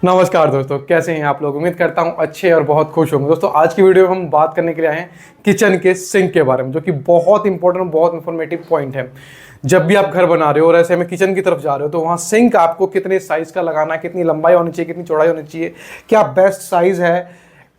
नमस्कार दोस्तों, कैसे हैं आप लोग। उम्मीद करता हूं अच्छे और बहुत खुश होंगे। दोस्तों आज की वीडियो में हम बात करने के लिए आए हैं किचन के सिंक के बारे में, जो कि बहुत इंपॉर्टेंट, बहुत इंफॉर्मेटिव पॉइंट है। जब भी आप घर बना रहे हो और ऐसे में किचन की तरफ जा रहे हो तो वहाँ सिंक आपको कितने साइज़ का लगाना है, कितनी लंबाई होनी चाहिए, कितनी चौड़ाई होनी चाहिए, क्या बेस्ट साइज़ है,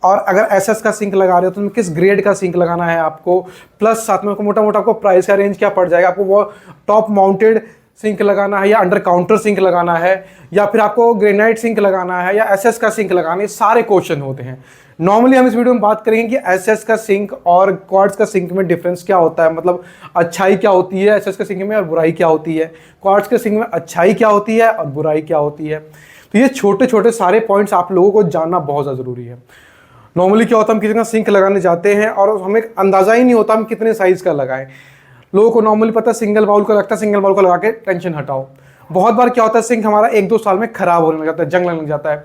और अगर एसएस का सिंक लगा रहे हो तो किस ग्रेड का सिंक लगाना है आपको, प्लस साथ में मोटा मोटा आपको प्राइस का रेंज क्या पड़ जाएगा, आपको वो टॉप माउंटेड सिंक लगाना है या अंडर काउंटर सिंक लगाना है, या फिर आपको ग्रेनाइट सिंक लगाना है या एसएस का सिंक लगाना है, सारे क्वेश्चन होते हैं। नॉर्मली हम इस वीडियो में बात करेंगे कि एसएस का सिंक और क्वार्ट्ज का सिंक में डिफरेंस क्या होता है, मतलब अच्छाई क्या होती है एसएस के सिंक में और बुराई क्या होती है, क्वार्ट्ज के सिंक में अच्छाई क्या होती है और बुराई क्या होती है। तो ये छोटे छोटे सारे पॉइंट्स आप लोगों को जानना बहुत ज़्यादा ज़रूरी है। नॉर्मली क्या होता है, हम किसी का सिंक लगाने जाते हैं और हमें अंदाज़ा ही नहीं होता हम कितने साइज़ का लगाएं। लोगों को नॉर्मली पता है सिंगल बाउल का लगता है, सिंगल बाउल का लगा के टेंशन हटाओ। बहुत बार क्या होता है, सिंक हमारा 1-2 साल में खराब होने लग जाता है, जंग लगने लग जाता है।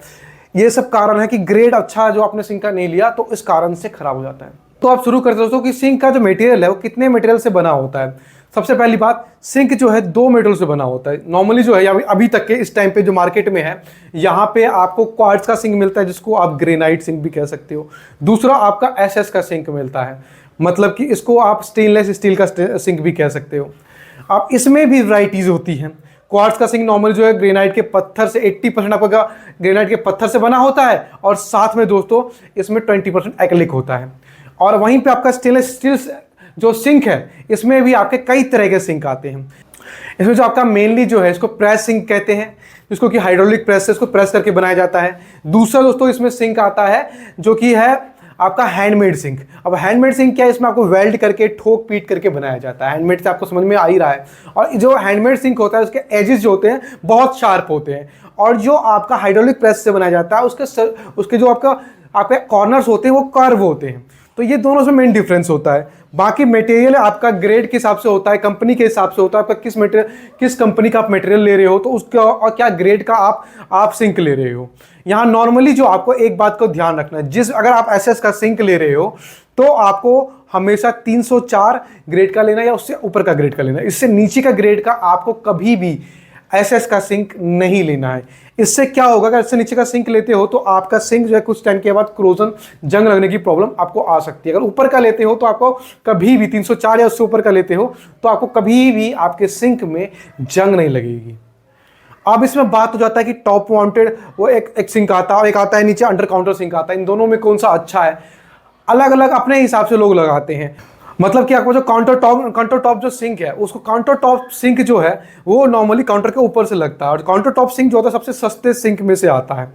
ये सब कारण है कि ग्रेड अच्छा जो आपने सिंक का नहीं लिया तो इस कारण से खराब हो जाता है। तो आप शुरू करते दोस्तों कि सिंक का जो मटेरियल है वो कितने मटेरियल से बना होता है। सबसे पहली बात, सिंक जो है 2 मटेरियल से बना होता है। नॉर्मली जो है अभी तक के इस टाइम पे जो मार्केट में है, यहाँ पे आपको क्वार्ट्ज का सिंक मिलता है जिसको आप ग्रेनाइट सिंक भी कह सकते हो। दूसरा आपका एसएस का सिंक मिलता है, मतलब कि इसको आप स्टेनलेस स्टील का सिंक भी कह सकते हो। अब इसमें भी वैरायटीज होती हैं। क्वार्ट्ज का सिंक नॉर्मल जो है ग्रेनाइट के पत्थर से 80% आपका ग्रेनाइट के पत्थर से बना होता है, और साथ में दोस्तों इसमें 20% एक्रिलिक होता है। और वहीं पे आपका स्टेनलेस स्टील जो सिंक है, इसमें भी आपके कई तरह के सिंक आते हैं। इसमें जो आपका मेनली जो है इसको प्रेस सिंक कहते हैं, जिसको कि हाइड्रोलिक प्रेस से इसको प्रेस करके बनाया जाता है। दूसरा दोस्तों इसमें सिंक आता है जो कि है आपका हैंडमेड सिंक। अब हैंडमेड सिंक क्या है, इसमें आपको वेल्ड करके ठोक पीट करके बनाया जाता है। हैंडमेड से आपको समझ में आ ही रहा है। और जो हैंडमेड सिंक होता है उसके एजेस जो होते हैं बहुत शार्प होते हैं, और जो आपका हाइड्रोलिक प्रेस से बनाया जाता है उसके जो आपके कॉर्नर्स होते हैं वो कर्व होते हैं। तो ये दोनों में मेन डिफरेंस होता है। बाकी मटेरियल आपका ग्रेड के हिसाब से होता है, कंपनी के हिसाब से होता है, आपका किस कंपनी का आप मटेरियल ले रहे हो तो उसका और क्या ग्रेड का आप सिंक ले रहे हो। यहाँ नॉर्मली जो आपको एक बात को ध्यान रखना है, अगर आप एसएस का सिंक ले रहे हो तो आपको हमेशा 304 ग्रेड का लेना या उससे ऊपर का ग्रेड का लेना। इससे नीचे का ग्रेड का आपको कभी भी एसएस का सिंक नहीं लेना है। इससे क्या होगा, अगर इससे नीचे का सिंक लेते हो तो आपका सिंक जो है कुछ टाइम के बाद क्रोजन, जंग लगने की प्रॉब्लम आपको आ सकती है। अगर ऊपर का लेते हो तो आपको कभी भी 304 या उससे ऊपर का लेते हो तो आपको कभी भी आपके सिंक में जंग नहीं लगेगी। अब इसमें बात हो जाता है कि टॉप माउंटेड वो एक सिंक आता है और एक आता है नीचे अंडर काउंटर सिंक आता है। इन दोनों में कौन सा अच्छा है, अलग अलग अपने हिसाब से लोग लगाते हैं। मतलब कि आपको जो काउंटर टॉप जो सिंक है, उसको काउंटर टॉप सिंक जो है वो नॉर्मली काउंटर के ऊपर से लगता है, और काउंटर टॉप सिंक जो होता है सबसे सस्ते सिंक में से आता है।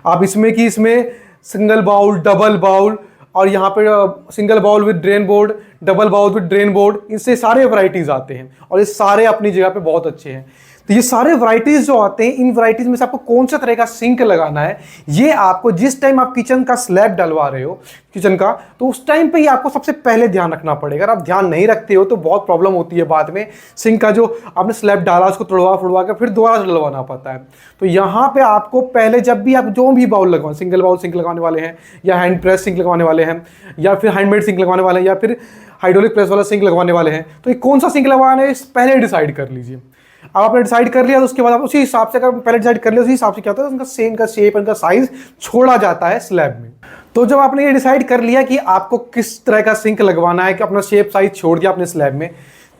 आप इसमें सिंगल बाउल, डबल बाउल, और यहाँ पे single bowl with drain board, double bowl with drain board, इनसे सारे वैरायटीज आते हैं और ये सारे अपनी जगह पे बहुत अच्छे हैं। तो ये सारे वैरायटीज जो आते हैं, इन वैरायटीज में से आपको कौन सा तरह का सिंक लगाना है, ये आपको जिस टाइम आप किचन का स्लैब डलवा रहे हो किचन का, तो उस टाइम पे ही आपको सबसे पहले ध्यान रखना पड़ेगा। अगर आप ध्यान नहीं रखते हो तो बहुत प्रॉब्लम होती है बाद में। सिंक का जो आपने स्लैब डाला उसको तोड़वा फुड़वा के फिर दोबारा डलवाना पड़ता है। तो यहाँ पे आपको पहले जब भी आप जो भी बाउल लगवाएं, सिंगल बाउल सिंक लगवाने वाले हैं या हैंड प्रेस सिंक लगवाने वाले हैं या फिर हैंडमेड सिंक लगवाने वाले हैं या फिर हाइड्रोलिक प्रेस वाला सिंक लगवाने वाले हैं, तो ये कौन सा सिंक लगवाना है पहले डिसाइड कर लीजिए। अब आपने डिसाइड कर लिया तो उसके बाद आप उसी हिसाब से, अगर पहले डिसाइड कर लिया उसी हिसाब से क्या होता है, उनका सेम का शेप, उनका साइज छोड़ा जाता है स्लैब में। तो जब आपने ये डिसाइड कर लिया कि आपको किस तरह का सिंक लगवाना है, कि अपना शेप साइज छोड़ दिया अपने स्लैब में,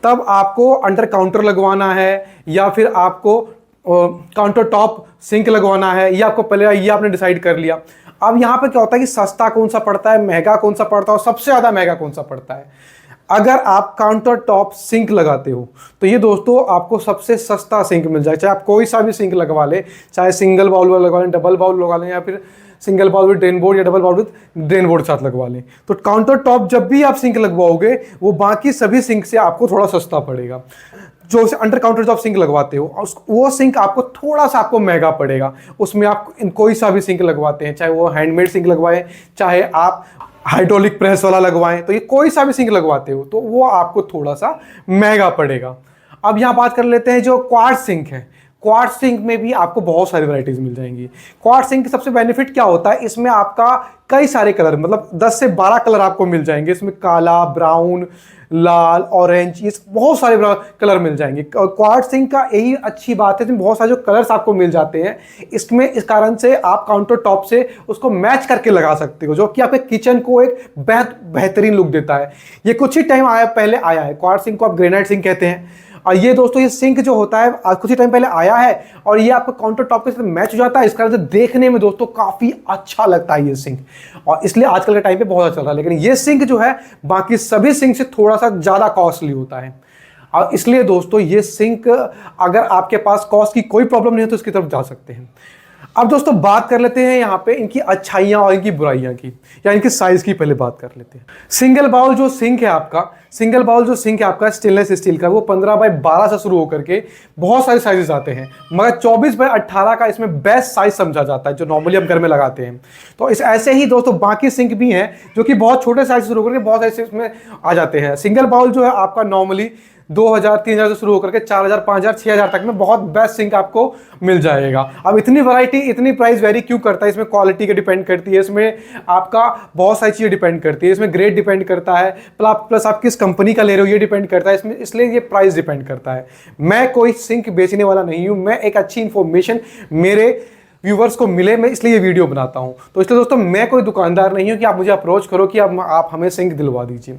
तब आपको अंडर काउंटर लगवाना है या फिर आपको काउंटर टॉप सिंक लगवाना है, ये आपको पहले ये आपने डिसाइड कर लिया। अब यहाँ पर क्या होता है कि सस्ता कौन सा पड़ता है, महंगा कौन सा पड़ता है और सबसे ज़्यादा महंगा कौन सा पड़ता है। अगर आप काउंटर टॉप सिंक लगाते हो तो ये दोस्तों आपको सबसे सस्ता सिंक मिल जाए। चाहे आप कोई सा भी सिंक लगवा लें, चाहे सिंगल बाउल वाला लगवा लें, डबल बाउल लगा लें, या फिर single bowl with drain board या double bowl with drain board साथ लगवा लें, तो काउंटर टॉप जब भी आप सिंक लगवाओगे वो बाकी सभी सिंक से आपको थोड़ा सस्ता पड़ेगा। जो अंडर काउंटर टॉप सिंक लगवाते हो वो सिंक आपको थोड़ा सा आपको महंगा पड़ेगा। उसमें आप कोई सा भी सिंक लगवाते हैं, चाहे वो हैंडमेड सिंक लगवाएं, चाहे आप हाइड्रोलिक प्रेस वाला लगवाएं, तो ये कोई सा भी सिंक लगवाते हो तो वो आपको थोड़ा सा महंगा पड़ेगा। अब यहाँ बात कर लेते हैं जो क्वार्ट्ज सिंक है। क्वार्ट्ज सिंक में भी आपको बहुत सारी वैरायटीज मिल जाएंगी। क्वार्ट्ज सिंक की सबसे बेनिफिट क्या होता है, इसमें आपका कई सारे कलर, मतलब 10 से 12 कलर आपको मिल जाएंगे। इसमें काला, ब्राउन, लाल, ऑरेंज, ये बहुत सारे कलर मिल जाएंगे। क्वार्ट्ज सिंक का यही अच्छी बात है, इसमें बहुत सारे जो कलर्स आपको मिल जाते हैं इसमें, इस कारण से आप काउंटर टॉप से उसको मैच करके लगा सकते हो, जो कि आपके किचन को एक बेहतरीन लुक देता है। ये कुछ ही टाइम पहले आया है। क्वार्ट्ज सिंक को आप ग्रेनाइट सिंक कहते हैं। और ये दोस्तों, ये सिंक जो होता है आज कुछ ही टाइम पहले आया है और ये आपको काउंटर टॉप के साथ मैच हो जाता है। इस कारण से देखने में दोस्तों काफी अच्छा लगता है ये सिंक, और इसलिए आजकल के टाइम पे बहुत अच्छा चल रहा है। लेकिन ये सिंक जो है बाकी सभी सिंक से थोड़ा सा ज्यादा कॉस्टली होता है, और इसलिए दोस्तों ये सिंक, अगर आपके पास कॉस्ट की कोई प्रॉब्लम नहीं है तो इसकी तरफ जा सकते हैं। अब दोस्तों बात कर लेते हैं यहाँ पे इनकी अच्छाइयाँ और इनकी बुराइयाँ की, या इनकी साइज की पहले बात कर लेते हैं। सिंगल बाउल जो सिंक है आपका स्टेनलेस स्टील का, वो 15 बाई 12 से शुरू होकर के बहुत सारे साइजेस आते हैं, मगर 24 बाई 18 का इसमें बेस्ट साइज समझा जाता है, जो नॉर्मली हम घर में लगाते हैं। तो इस ऐसे ही दोस्तों बाकी सिंक भी हैं जो कि बहुत छोटे साइज से शुरू होकर के बहुत सारे इसमें आ जाते हैं। सिंगल बाउल जो है आपका नॉर्मली 2000 3000 से शुरू होकर के 4000 5000 6000 तक में बहुत बेस्ट सिंक आपको मिल जाएगा। अब इतनी वैरायटी, इतनी प्राइस वेरी क्यों करता है, इसमें क्वालिटी के डिपेंड करती है, इसमें आपका बहुत सारी चीज़ें डिपेंड करती है, इसमें ग्रेड डिपेंड करता है, प्लस आप किस कंपनी का ले रहे हो ये डिपेंड करता है इसमें, इसलिए ये प्राइस डिपेंड करता है। मैं कोई सिंक बेचने वाला नहीं हूँ, मैं एक अच्छी इंफॉर्मेशन मेरे व्यूवर्स को मिले, मैं इसलिए ये वीडियो बनाता हूं। तो इसलिए दोस्तों मैं कोई दुकानदार नहीं हूं कि आप मुझे अप्रोच करो कि आप हमें सिंक दिलवा दीजिए।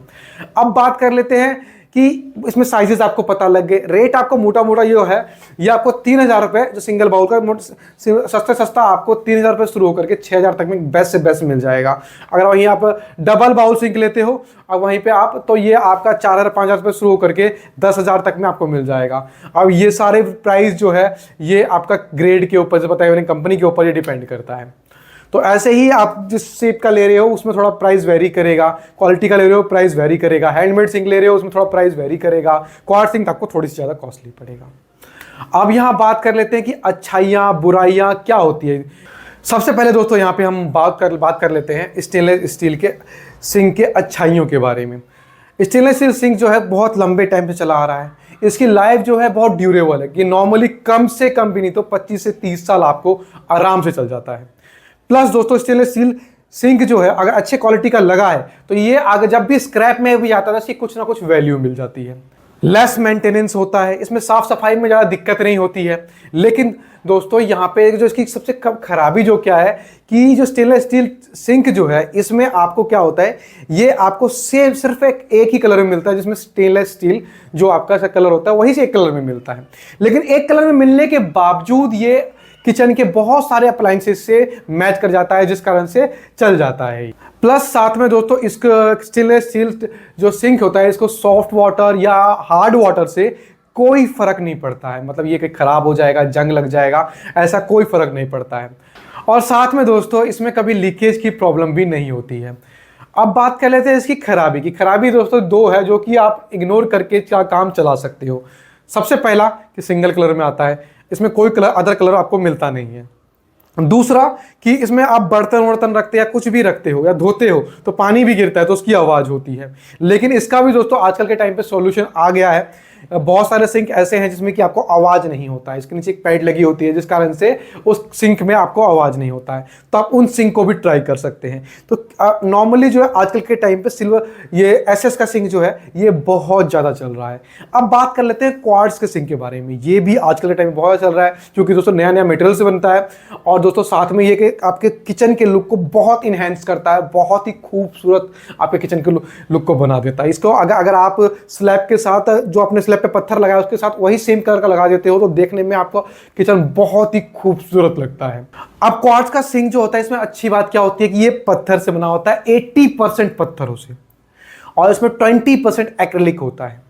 अब बात कर लेते हैं कि इसमें साइजेस आपको पता लग गए। रेट आपको मोटा मोटा ये है, ये आपको 3000 रुपये जो सिंगल बाउल का, सस्ता आपको 3000 रुपये शुरू होकर के 6000 तक में बेस्ट से बेस्ट मिल जाएगा। अगर वहीं आप डबल बाउल सिंक लेते हो अब वहीं पे आप, तो ये आपका 4000 5000 रुपये शुरू होकर के 10,000 तक में आपको मिल जाएगा। अब ये सारे प्राइस जो है ये आपका ग्रेड के ऊपर से, पता है कंपनी के ऊपर ये डिपेंड करता है। तो ऐसे ही आप जिस शेप का ले रहे हो उसमें थोड़ा प्राइस वेरी करेगा, क्वालिटी का ले रहे हो प्राइस वेरी करेगा, हैंडमेड सिंक ले रहे हो उसमें थोड़ा प्राइस वेरी करेगा, क्वार्ट्ज सिंक आपको थोड़ी सी ज़्यादा कॉस्टली पड़ेगा। अब यहाँ बात कर लेते हैं कि अच्छाइयाँ बुराइयाँ क्या होती है। सबसे पहले दोस्तों यहाँ पे हम बात कर लेते हैं स्टेनलेस स्टील के सिंक के अच्छाइयों के बारे में। स्टेनलेस स्टील सिंक जो है बहुत लंबे टाइम से चला आ रहा है, इसकी लाइफ जो है बहुत ड्यूरेबल है, कि नॉर्मली कम से कम भी नहीं तो 25 से 30 साल आपको आराम से चल जाता है। प्लस दोस्तों स्टेनलेस स्टील सिंक जो है अगर अच्छे क्वालिटी का लगा है तो ये अगर जब भी स्क्रैप में भी जाता है तो इसकी कुछ ना कुछ वैल्यू मिल जाती है। लेस मेंटेनेंस होता है, इसमें साफ सफाई में ज़्यादा दिक्कत नहीं होती है। लेकिन दोस्तों यहाँ पे जो इसकी सबसे खराबी जो क्या है कि जो स्टेनलेस स्टील सिंक जो है इसमें आपको क्या होता है, ये आपको सिर्फ एक ही कलर में मिलता है, जिसमें स्टेनलेस स्टील जो आपका कलर होता है वही से एक कलर में मिलता है। लेकिन एक कलर में मिलने के बावजूद ये किचन के बहुत सारे अप्लायंसेस से मैच कर जाता है, जिस कारण से चल जाता है। प्लस साथ में दोस्तों इसका स्टेनलेस स्टील जो सिंक होता है इसको सॉफ्ट वाटर या हार्ड वाटर से कोई फर्क नहीं पड़ता है, मतलब ये कि खराब हो जाएगा, जंग लग जाएगा, ऐसा कोई फर्क नहीं पड़ता है। और साथ में दोस्तों इसमें कभी लीकेज की प्रॉब्लम भी नहीं होती है। अब बात कर लेते हैं इसकी खराबी की। खराबी दोस्तों दो है जो कि आप इग्नोर करके काम चला सकते हो। सबसे पहला कि सिंगल कलर में आता है, इसमें कोई अदर कलर आपको मिलता नहीं है। दूसरा कि इसमें आप बर्तन रखते या कुछ भी रखते हो या धोते हो तो पानी भी गिरता है तो उसकी आवाज़ होती है। लेकिन इसका भी दोस्तों आजकल के टाइम पे सॉल्यूशन आ गया है। बहुत सारे सिंक ऐसे हैं जिसमें कि आपको आवाज़ नहीं होता है, इसके नीचे एक पैड लगी होती है जिस कारण से उस सिंक में आपको आवाज़ नहीं होता है, तो आप उन सिंक को भी ट्राई कर सकते हैं। तो नॉर्मली जो है आजकल के टाइम पे सिल्वर ये एसएस का सिंक जो है ये बहुत ज़्यादा चल रहा है। अब बात कर लेते हैं क्वार्ट्ज के सिंक के बारे में। ये भी आजकल के टाइम में बहुत चल रहा है क्योंकि दोस्तों नया नया मटेरियल से बनता है, और दोस्तों साथ में ये कि आपके किचन के लुक को बहुत इन्हेंस करता है, बहुत ही खूबसूरत आपके किचन के लुक को बना देता है। इसको अगर आप स्लैब के साथ जो अपने स्लैब पे पत्थर लगाया उसके साथ वही सेम कलर का लगा देते हो तो देखने में आपका किचन बहुत ही खूबसूरत लगता है। अब क्वार्ट्ज का सिंक जो होता है इसमें अच्छी बात क्या होती है कि ये पत्थर से बना होता है, 80% पत्थरों से, और इसमें 20% एक्रिलिक होता है।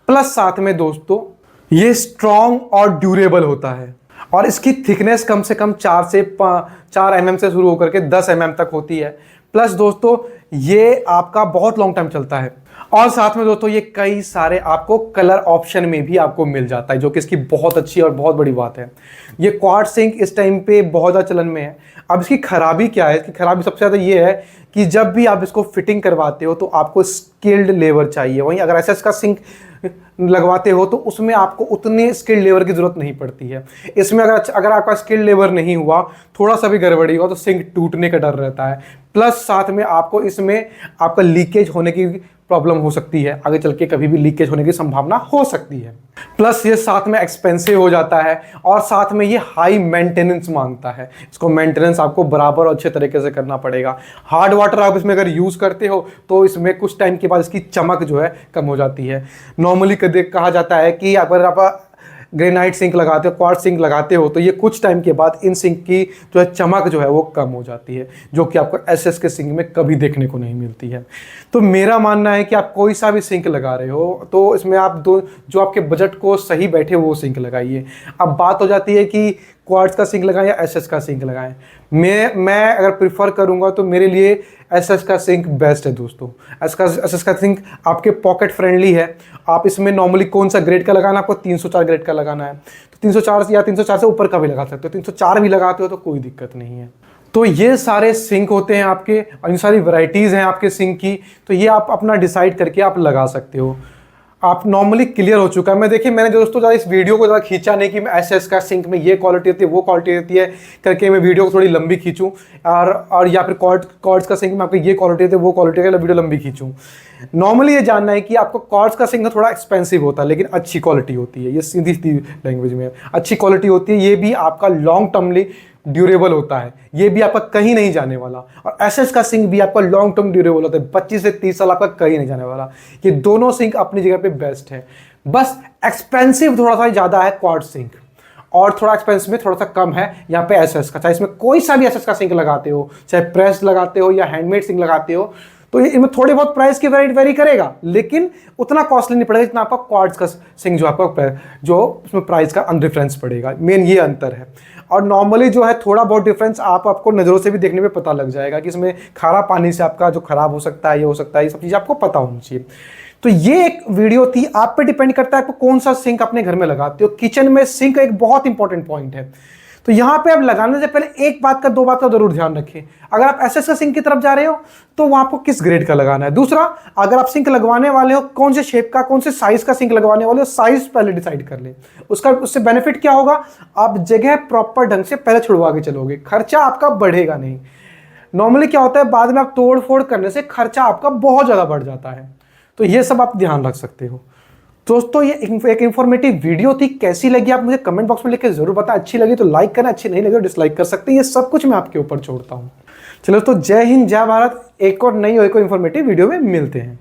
प्लस साथ में दोस्तों ये स्ट्रॉन्ग और ड्यूरेबल होता है, और इसकी थिकनेस कम से कम 4 mm से शुरू होकर के 10 mm तक होती है। प्लस दोस्तों ये आपका बहुत लॉन्ग टाइम चलता है, और साथ में दोस्तों ये कई सारे आपको कलर ऑप्शन में भी आपको मिल जाता है, जो कि इसकी बहुत अच्छी और बहुत बड़ी बात है। ये क्वार्ट्ज सिंक इस टाइम पे बहुत ज़्यादा चलन में है। अब इसकी खराबी क्या है? इसकी खराबी सबसे ज़्यादा ये है कि जब भी आप इसको फिटिंग करवाते हो तो आपको स्किल्ड लेबर चाहिए। वहीं अगर एसएस का सिंक लगवाते हो तो उसमें आपको उतने स्किल्ड लेबर की ज़रूरत नहीं पड़ती है। इसमें अगर आपका स्किल्ड लेबर नहीं हुआ, थोड़ा सा भी गड़बड़ी हुआ तो सिंक टूटने का डर रहता है। प्लस साथ में आपको इसमें आपका लीकेज होने की प्रॉब्लम हो सकती है, आगे चल के कभी भी लीकेज होने की संभावना हो सकती है। प्लस ये साथ में एक्सपेंसिव हो जाता है और साथ में ये हाई मेंटेनेंस मांगता है। इसको मेंटेनेंस आपको बराबर और अच्छे तरीके से करना पड़ेगा। हार्ड वाटर आप इसमें अगर यूज़ करते हो तो इसमें कुछ टाइम के बाद इसकी चमक जो है कम हो जाती है। नॉर्मली कहा जाता है कि अगर आप ग्रेनाइट सिंक लगाते हो, क्वार्ट्ज सिंक लगाते हो, तो ये कुछ टाइम के बाद इन सिंक की जो है चमक जो है वो कम हो जाती है, जो कि आपको एसएस के सिंक में कभी देखने को नहीं मिलती है। तो मेरा मानना है कि आप कोई सा भी सिंक लगा रहे हो तो इसमें आप जो आपके बजट को सही बैठे वो सिंक लगाइए। अब बात हो जाती है कि क्वार्ट्ज का सिंक लगाएं या एसएस का सिंक लगाएं। मैं अगर प्रिफर करूंगा तो मेरे लिए एसएस का सिंक बेस्ट है दोस्तों। एसएस का सिंक आपके पॉकेट फ्रेंडली है। आप इसमें नॉर्मली कौन सा ग्रेड का लगाना, आपको 304 ग्रेड का लगाना है तो 304 या 304 से ऊपर का भी लगा सकते हो। 304 भी लगाते हो तो कोई दिक्कत नहीं है। तो ये सारे सिंक होते हैं आपके और इन सारी वैरायटीज़ हैं आपके सिंक की, तो ये आप अपना डिसाइड करके आप लगा सकते हो। आप नॉर्मली क्लियर हो चुका है। मैं देखिए मैंने दोस्तों ज़्यादा इस वीडियो को ज़्यादा खींचा नहीं कि मैं एसएस का सिंक में ये क्वालिटी होती है वो क्वालिटी होती है करके मैं वीडियो को थोड़ी लंबी खींचूं और या फिर क्वार्ट्ज का सिंक में आपको ये क्वालिटी होती है वो क्वालिटी का वीडियो लंबी खींचूं। नॉर्मली ये जानना है कि आपको क्वार्ट्ज का सिंक थोड़ा एक्सपेंसिव होता है लेकिन अच्छी क्वालिटी होती है। ये सीधी लैंग्वेज में अच्छी क्वालिटी होती है। ये भी आपका लॉन्ग टर्मली ड्यूरेबल होता है, ये भी आपका कहीं नहीं जाने वाला। और एसएस का सिंक भी आपका लॉन्ग टर्म ड्यूरेबल होता है, 25 से 30 साल आपका कहीं नहीं जाने वाला। ये दोनों सिंक अपनी जगह पे बेस्ट है। बस एक्सपेंसिव थोड़ा सा ज़्यादा है क्वार्ट्ज सिंक और थोड़ा एक्सपेंस में थोड़ा सा कम है यहाँ पे एसएस का। चाहे इसमें कोई सा भी एसएस का सिंक लगाते हो, चाहे प्रेस लगाते हो या हैंडमेड सिंक लगाते हो, तो ये इनमें थोड़ी बहुत प्राइस की वेरी करेगा लेकिन उतना कॉस्टली नहीं पड़ेगा जितना आपका क्वार्ट्ज का सिंक जो आपका जो उसमें प्राइस का डिफरेंस पड़ेगा। मेन ये अंतर है। और नॉर्मली जो है थोड़ा बहुत डिफरेंस आपको नज़रों से भी देखने में पता लग जाएगा कि इसमें खारा पानी से आपका जो खराब हो सकता है, ये हो सकता है, ये सब चीज़ आपको पता होनी चाहिए। तो ये एक वीडियो थी। आप पे डिपेंड करता है आपको कौन सा सिंक अपने घर में लगाते हो। किचन में सिंक एक बहुत इंपॉर्टेंट पॉइंट है। तो यहाँ पे आप लगाने से पहले दो बात का जरूर ध्यान रखें। अगर आप एसएस का सिंक की तरफ जा रहे हो तो वो आपको किस ग्रेड का लगाना है। दूसरा, अगर आप सिंक लगवाने वाले हो कौन से शेप का, कौन से साइज का सिंक लगवाने वाले हो, साइज पहले डिसाइड कर ले। उससे बेनिफिट क्या होगा, आप जगह प्रॉपर ढंग से पहले छुड़वा के चलोगे, खर्चा आपका बढ़ेगा नहीं। नॉर्मली क्या होता है, बाद में आप तोड़ फोड़ करने से खर्चा आपका बहुत ज़्यादा बढ़ जाता है। तो ये सब आप ध्यान रख सकते हो। दोस्तों ये एक इंफॉर्मेटिव वीडियो थी। कैसी लगी आप मुझे कमेंट बॉक्स में लिख के जरूर बताएं। अच्छी लगी तो लाइक करना, अच्छी नहीं लगी तो डिसलाइक कर सकते हैं। ये सब कुछ मैं आपके ऊपर छोड़ता हूँ। चलो तो जय हिंद, जय भारत। एक और नई और एक और इंफॉर्मेटिव वीडियो में मिलते हैं।